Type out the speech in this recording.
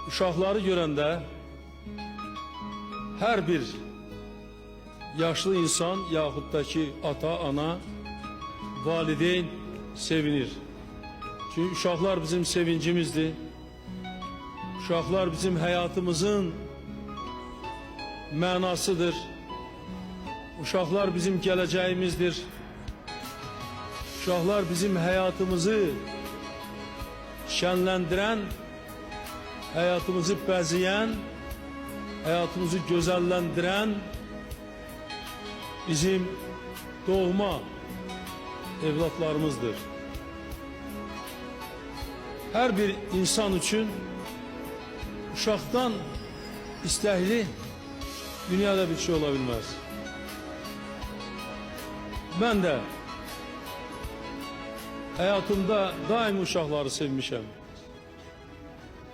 uşaqları görəndə hər bir yaşlı insan yaxud da ki ata, ana, valideyn sevinir. Çünkü uşaqlar bizim sevincimizdir. Uşaqlar bizim həyatımızın mənasıdır. Uşaqlar bizim gələcəyimizdir. Uşaqlar bizim həyatımızı şənləndirən, həyatımızı bəzəyən, həyatımızı gözəlləndirən bizim doğma evlatlarımızdır. Hər bir insan üçün uşaqdan istəkli dünyada bir şey ola bilməz. Mən də həyatımda daim uşaqları sevmişəm.